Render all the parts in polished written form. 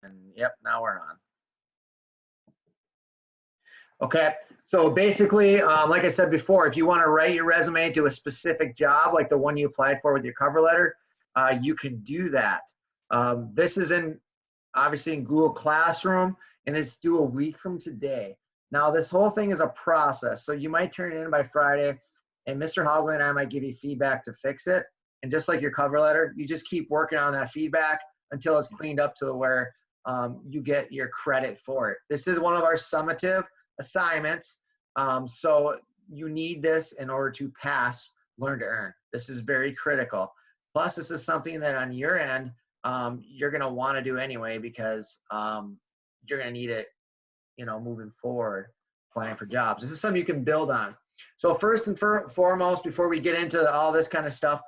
And yep, now we're on. Okay, so basically, like I said before, if you want to write your resume to a specific job, like the one you applied for with your cover letter, you can do that. This is obviously in Google Classroom, and it's due a week from today. Now, this whole thing is a process, so you might turn it in by Friday, and Mr. Hogley and I might give you feedback to fix it. And just like your cover letter, you just keep working on that feedback until it's cleaned up to where you get your credit for it. This is one of our summative assignments, so you need this in order to pass Learn to Earn. This is very critical. Plus, this is something that on your end, you're going to want to do anyway, because you're going to need it, moving forward, applying for jobs. This is something you can build on. So first and foremost, before we get into all this kind of stuff,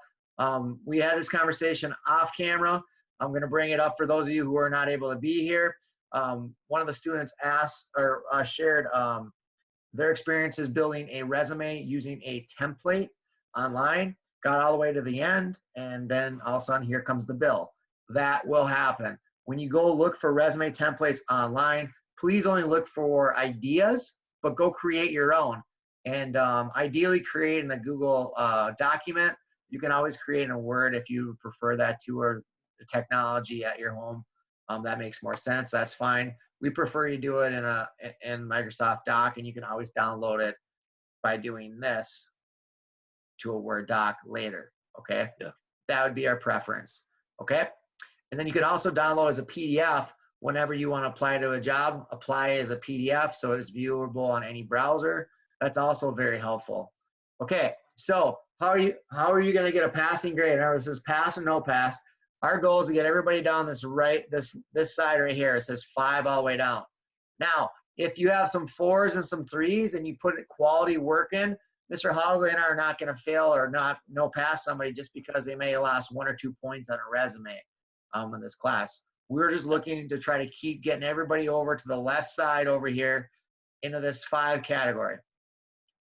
we had this conversation off camera. I'm going to bring it up for those of you who are not able to be here. One of the students asked or shared their experiences building a resume using a template online, got all the way to the end, and then all of a sudden here comes the bill. That will happen. When you go look for resume templates online, please only look for ideas, but go create your own. And ideally create in a Google document. You can always create in a Word if you prefer that to, or the technology at your home. That makes more sense. That's fine. We prefer you do it in Microsoft Doc, and you can always download it by doing this to a Word doc later. Okay. Yeah. That would be our preference. Okay. And then you can also download as a PDF whenever you want to apply to a job. Apply as a PDF so it's viewable on any browser. That's also very helpful. Okay. So how are you going to get a passing grade? Remember, this is pass or no pass. Our goal is to get everybody down this side right here. It says 5 all the way down. Now, if you have some 4s and some 3s and you put quality work in, Mr. Hogley and I are not going to fail or no pass somebody just because they may have lost 1 or 2 points on a resume in this class. We're just looking to try to keep getting everybody over to the left side over here into this 5 category.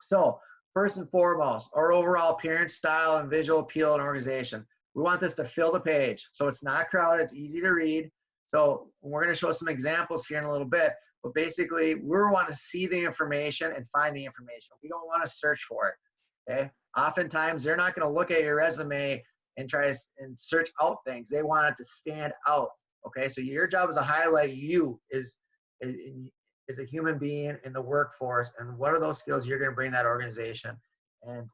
So first and foremost, our overall appearance, style, and visual appeal and organization. We want this to fill the page. So it's not crowded, it's easy to read. So we're going to show some examples here in a little bit, but basically we want to see the information and find the information. We don't want to search for it, okay? Oftentimes they're not going to look at your resume and try and search out things. They want it to stand out, okay? So your job is to highlight you as a human being in the workforce, and what are those skills you're going to bring that organization, and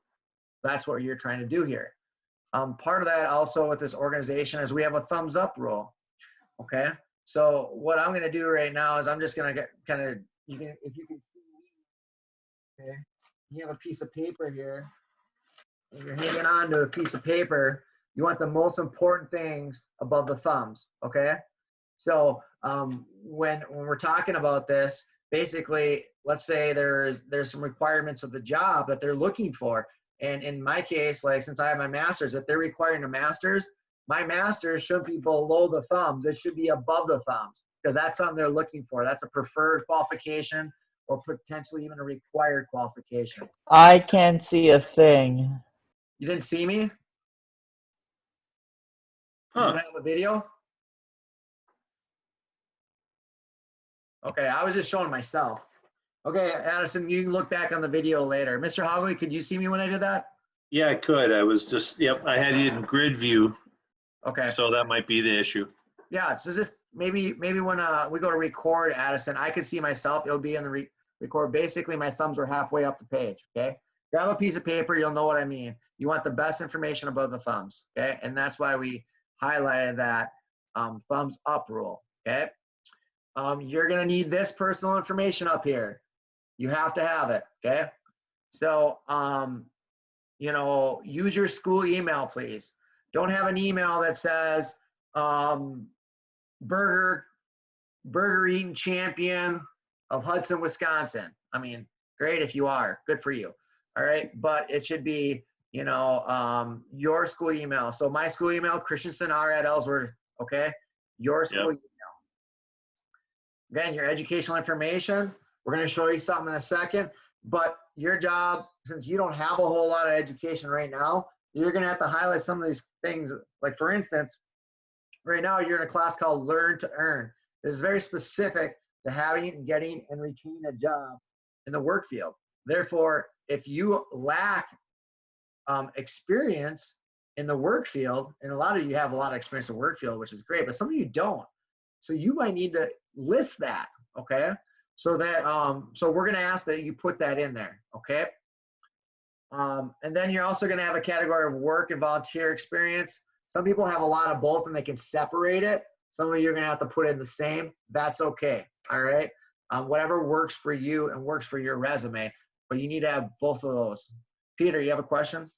that's what you're trying to do here. Part of that also with this organization is we have a thumbs up rule. Okay, so what I'm going to do right now is I'm just going to get kind of, if you can see me, okay, you have a piece of paper here and you're hanging on to a piece of paper. You want the most important things above the thumbs. Okay, so when we're talking about this, basically, let's say there's some requirements of the job that they're looking for. And in my case, like since I have my master's, if they're requiring a master's, my master's shouldn't be below the thumbs. It should be above the thumbs, because that's something they're looking for. That's a preferred qualification or potentially even a required qualification. I can't see a thing. You didn't see me? Huh. You don't have a video? Okay, I was just showing myself. Okay, Addison, you can look back on the video later. Mr. Hogley, could you see me when I did that? Yeah, I could. I was just, yep, I had you in grid view. Okay. So that might be the issue. Yeah, so just maybe when we go to record, Addison, I could see myself. It'll be in the record. Basically, my thumbs are halfway up the page, okay? Grab a piece of paper, you'll know what I mean. You want the best information above the thumbs, okay? And that's why we highlighted that thumbs up rule, okay? You're gonna need this personal information up here. You have to have it, okay? So, use your school email, please. Don't have an email that says burger eating champion of Hudson, Wisconsin. I mean, great if you are, good for you. All right, but it should be, your school email. So my school email, Christensen.R@Ellsworth, okay? Your school email. Again, your educational information. We're going to show you something in a second, but your job, since you don't have a whole lot of education right now, you're going to have to highlight some of these things. Like for instance, right now you're in a class called Learn to Earn. This is very specific to having, getting, and retaining a job in the work field. Therefore, if you lack experience in the work field, and a lot of you have a lot of experience in the work field, which is great, but some of you don't. So you might need to list that, okay? So that, so we're gonna ask that you put that in there, okay? And then you're also gonna have a category of work and volunteer experience. Some people have a lot of both and they can separate it. Some of you are gonna have to put in the same. That's okay, all right? Whatever works for you and works for your resume, but you need to have both of those. Peter, you have a question?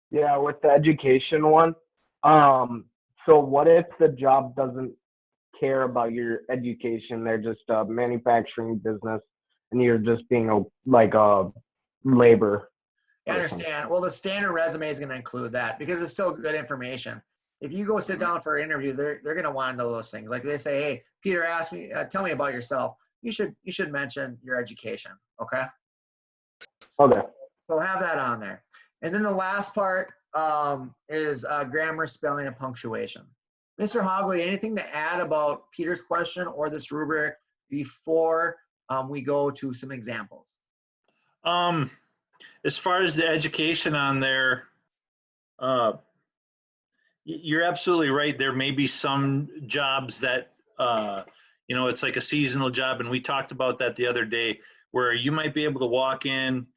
Yeah, with the education one. So what if the job doesn't care about your education? They're just a manufacturing business, and you're just being a labor I person. understand. Well, the standard resume is going to include that because it's still good information. If you go sit down for an interview, they're going to want to know those things. Like they say, "Hey, Peter, ask me, tell me about yourself." You should mention your education. Okay. Okay. So have that on there. And then the last part is grammar, spelling, and punctuation. Mr. Hogley, anything to add about Peter's question or this rubric before we go to some examples? As far as the education on there, you're absolutely right. There may be some jobs that, you know, it's like a seasonal job. And we talked about that the other day, where you might be able to walk in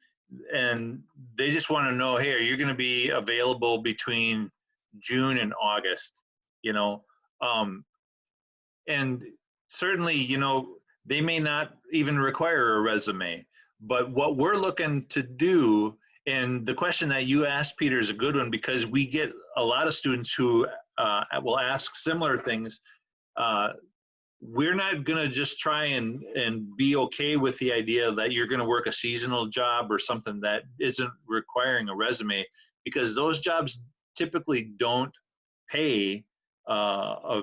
and they just want to know, hey, are you going to be available between June and August? You know, and certainly, you know, they may not even require a resume. But what we're looking to do, and the question that you asked, Peter, is a good one, because we get a lot of students who will ask similar things. We're not going to just try and be okay with the idea that you're going to work a seasonal job or something that isn't requiring a resume, because those jobs typically don't pay a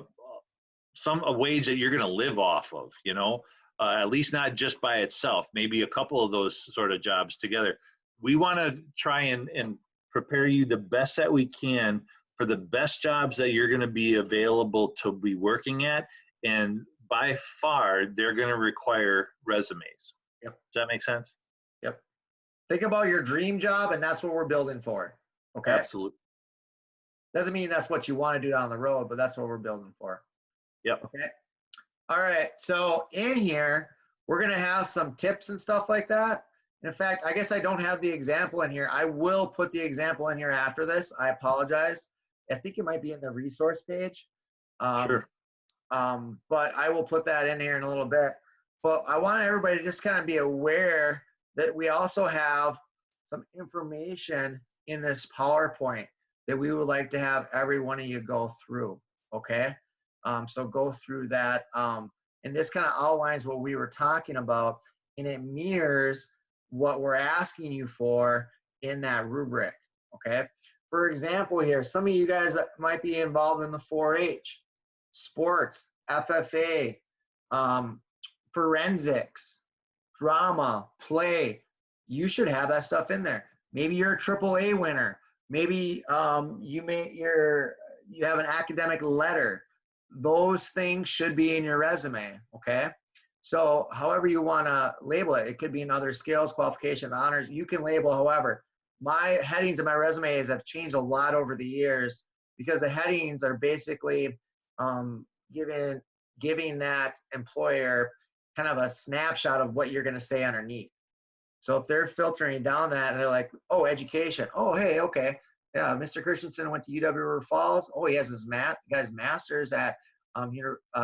wage that you're going to live off of, you know. At least not just by itself, maybe a couple of those sort of jobs together. We want to try and prepare you the best that we can for the best jobs that you're going to be available to be working at. And by far, they're going to require resumes. Yep. Does that make sense? Yep. Think about your dream job, and that's what we're building for. Okay. Absolutely. Doesn't mean that's what you want to do down the road, but that's what we're building for. Yep. Okay. All right, so in here, we're gonna have some tips and stuff like that. In fact, I guess I don't have the example in here. I will put the example in here after this. I apologize. I think it might be in the resource page. Sure. But I will put that in here in a little bit. But I want everybody to just kind of be aware that we also have some information in this PowerPoint that we would like to have every one of you go through, okay? So go through that. And this kind of outlines what we were talking about, and it mirrors what we're asking you for in that rubric, okay? For example here, some of you guys might be involved in the 4-H, sports, FFA, forensics, drama, play. You should have that stuff in there. Maybe you're a AAA winner. Maybe you have an academic letter. Those things should be in your resume, okay? So however you want to label it, it could be in other skills, qualification, honors. You can label however. My headings in my resumes have changed a lot over the years because the headings are basically giving that employer kind of a snapshot of what you're going to say underneath. So if they're filtering down that and they're like, oh, education. Oh, hey, okay. Yeah, Mr. Christensen went to UW River Falls. Oh, he has his master's at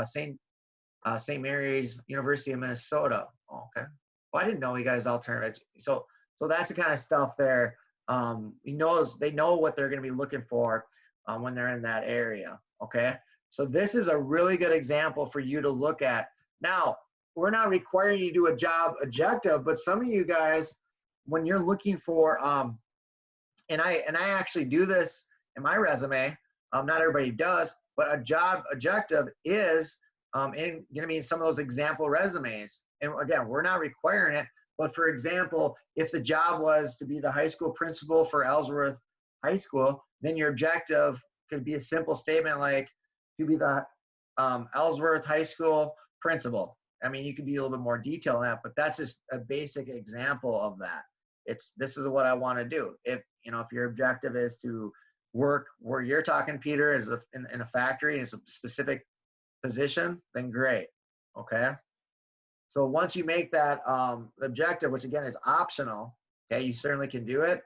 St. Mary's University of Minnesota. Oh, okay. Well, I didn't know he got his alternative. So that's the kind of stuff there. They know what they're going to be looking for when they're in that area. Okay. So this is a really good example for you to look at. Now, we're not requiring you to do a job objective, but some of you guys, when you're looking for and I actually do this in my resume. Not everybody does, but a job objective is going to be in some of those example resumes. And again, we're not requiring it, but for example, if the job was to be the high school principal for Ellsworth High School, then your objective could be a simple statement like to be the Ellsworth High School principal. I mean, you could be a little bit more detailed on that, but that's just a basic example of that. This is what I want to do. If your objective is to work where you're talking, Peter, is in a factory and it's a specific position, then great. Okay. So once you make that objective, which again is optional, okay, you certainly can do it.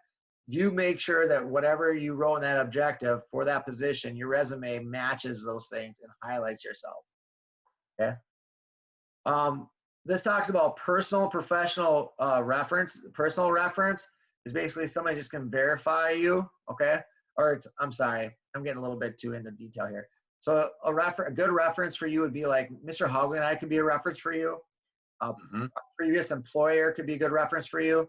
You make sure that whatever you wrote in that objective for that position, your resume matches those things and highlights yourself. Okay. This talks about personal, professional reference. Personal reference is basically somebody just can verify you, okay? Or I'm sorry, I'm getting a little bit too into detail here. So a good reference for you would be like Mr. Hogley and I could be a reference for you. A previous employer could be a good reference for you.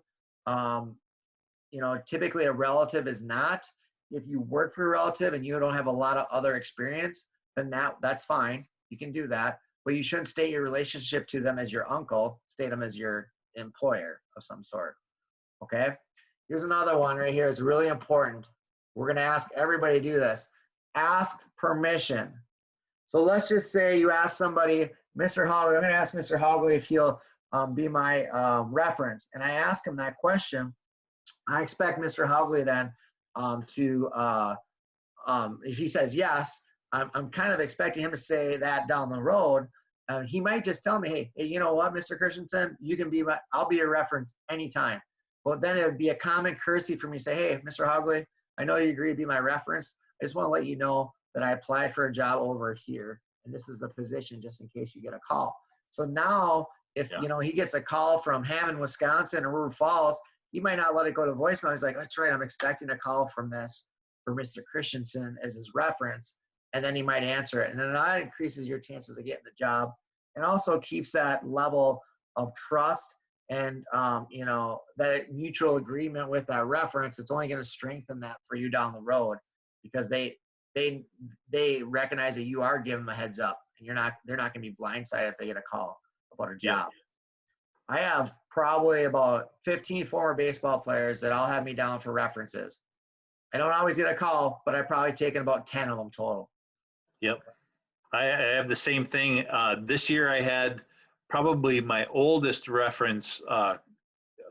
Typically a relative is not. If you work for a relative and you don't have a lot of other experience, then that's fine. You can do that. But you shouldn't state your relationship to them as your uncle. State them as your employer of some sort. Okay? Here's another one right here. It's really important. We're going to ask everybody to do this. Ask permission. So let's just say you ask somebody, Mr. Hogley, I'm going to ask Mr. Hogley if he'll be my reference. And I ask him that question. I expect Mr. Hogley then if he says yes, I'm kind of expecting him to say that down the road. He might just tell me, hey, you know what, Mr. Christensen, I'll be your reference anytime. Well, then it would be a common courtesy for me to say, hey, Mr. Hogley, I know you agree to be my reference. I just want to let you know that I applied for a job over here, and this is the position just in case you get a call. So now, if he gets a call from Hammond, Wisconsin, or River Falls, he might not let it go to voicemail. He's like, that's right, I'm expecting a call from for Mr. Christensen as his reference. And then he might answer it. And then that increases your chances of getting the job and also keeps that level of trust and, that mutual agreement with that reference. It's only going to strengthen that for you down the road because they recognize that you are giving them a heads up and they're not going to be blindsided if they get a call about a job. Yeah. I have probably about 15 former baseball players that all have me down for references. I don't always get a call, but I've probably taken about 10 of them total. Yep. I have the same thing. This year I had probably my oldest reference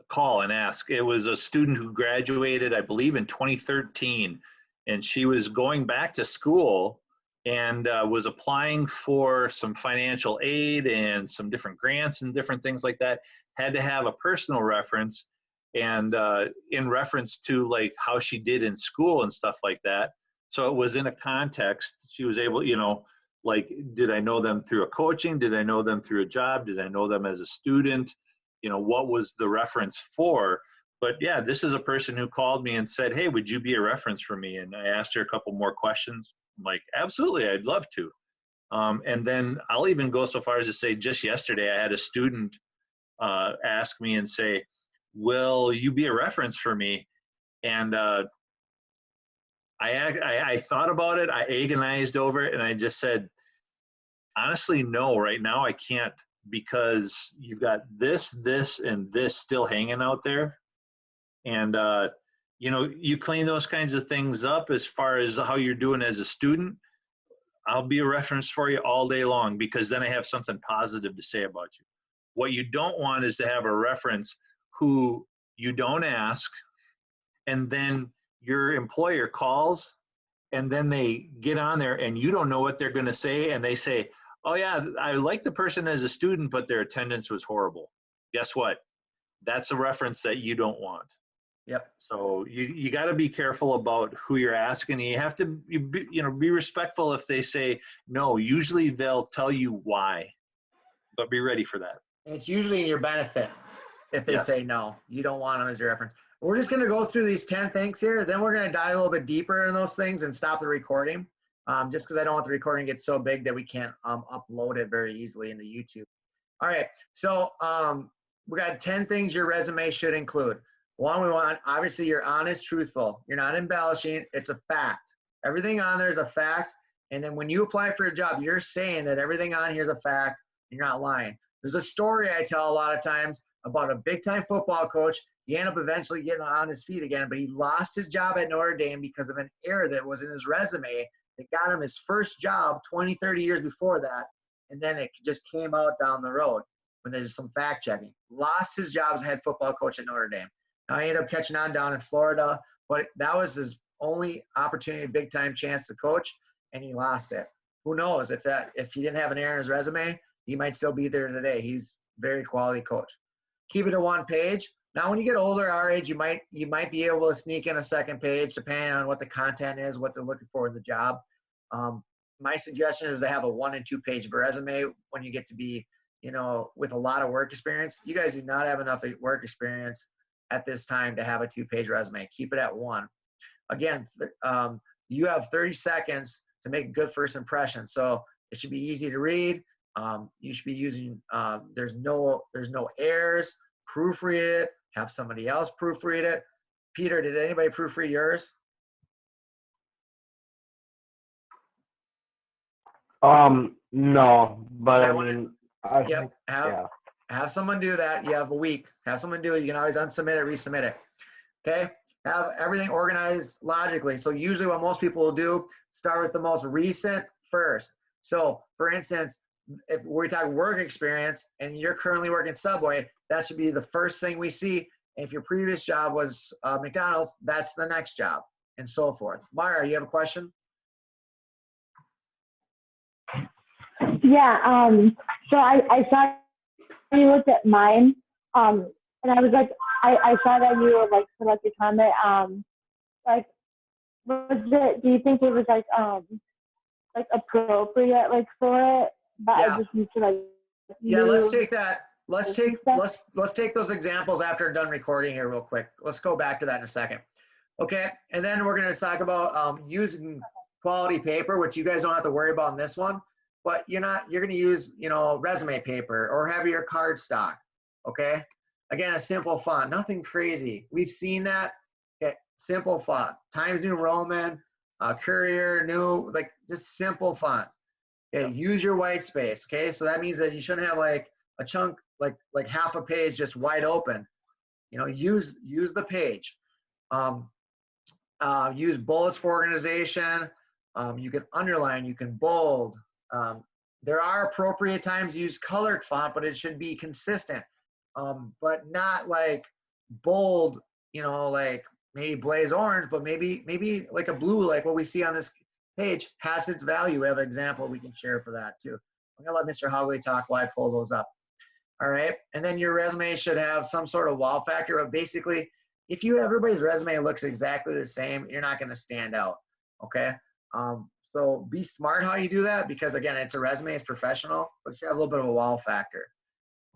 call and ask. It was a student who graduated, I believe, in 2013, and she was going back to school and was applying for some financial aid and some different grants and different things like that. Had to have a personal reference and in reference to like how she did in school and stuff like that. So it was in a context. She was able, like, did I know them through a coaching? Did I know them through a job? Did I know them as a student? What was the reference for? But yeah, this is a person who called me and said, hey, would you be a reference for me? And I asked her a couple more questions. I'm like, absolutely, I'd love to. And then I'll even go so far as to say just yesterday, I had a student ask me and say, will you be a reference for me? And I thought about it, I agonized over it, and I just said, honestly, no, right now I can't because you've got this, and this still hanging out there. And, you clean those kinds of things up as far as how you're doing as a student, I'll be a reference for you all day long because then I have something positive to say about you. What you don't want is to have a reference who you don't ask, and then your employer calls and then they get on there and you don't know what they're going to say. And they say, oh yeah, I like the person as a student, but their attendance was horrible. Guess what? That's a reference that you don't want. Yep. So you got to be careful about who you're asking. You have to be respectful if they say no. Usually they'll tell you why, but be ready for that. And it's usually in your benefit if they say no. You don't want them as your reference. We're just going to go through these 10 things here. Then we're going to dive a little bit deeper in those things and stop the recording. Just because I don't want the recording to get so big that we can't upload it very easily into YouTube. All right. So we got 10 things your resume should include. One, we want, obviously, you're honest, truthful. You're not embellishing. It's a fact. Everything on there is a fact. And then when you apply for a job, you're saying that everything on here is a fact. And you're not lying. There's a story I tell a lot of times about a big-time football coach. He ended up eventually getting on his feet again, but he lost his job at Notre Dame because of an error that was in his resume that got him his first job 20, 30 years before that. and then it just came out down the road when there's some fact checking. Lost his job as head football coach at Notre Dame. Now he ended up catching on down in Florida, but that was his only opportunity, big time chance to coach, and he lost it. Who knows if he didn't have an error in his resume, he might still be there today. He's a very quality coach. Keep it to one page. Now, when you get older, our age, you might be able to sneak in a second page depending on what the content is, what they're looking for in the job. My suggestion is to have a 1 and 2 page resume when you get to be, with a lot of work experience. You guys do not have enough work experience at this time to have a 2-page resume. Keep it at 1. Again, you have 30 seconds to make a good first impression. So it should be easy to read. You should be using, there's no errors. Proofread it. Have somebody else proofread it. Peter, did anybody proofread yours? No, but I mean, have someone do that. You have a week. Have someone do it. You can always unsubmit it, resubmit it. Okay. Have everything organized logically. So usually what most people will do, start with the most recent first. So for instance, if we're talking work experience and you're currently working Subway, that should be the first thing we see. And if your previous job was McDonald's, that's the next job, and so forth. Mara, you have a question? Yeah, so I saw you looked at mine, and I was like, I saw that you were like select a comment, like, do you think it was like appropriate like for it, but Yeah. I just need to like Let's take that. Let's take those examples after we're done recording here real quick. Let's go back to that in a second. Okay, and then we're going to talk about using quality paper, which you guys don't have to worry about in this one, but you're going to use, resume paper or heavier cardstock. Okay, again, a simple font, nothing crazy. We've seen that. Okay, simple font, Times New Roman, Courier, New, like just simple font. Okay, use your white space. Okay, so that means that you shouldn't have like a chunk, like half a page just wide open. Use the page. Use bullets for organization. You can underline, you can bold. There are appropriate times to use colored font, but it should be consistent. But not like bold, like maybe blaze orange, but maybe like a blue, like what we see on this page has its value. We have an example we can share for that too. I'm gonna let Mr. Hogley talk while I pull those up. All right, and then your resume should have some sort of wow factor, but basically, if everybody's resume looks exactly the same, you're not gonna stand out, okay? So be smart how you do that, because again, it's a resume, it's professional, but it should have a little bit of a wow factor.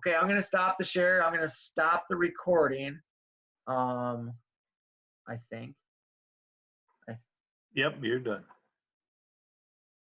Okay, I'm gonna stop the share, I'm gonna stop the recording, I think. Yep, you're done.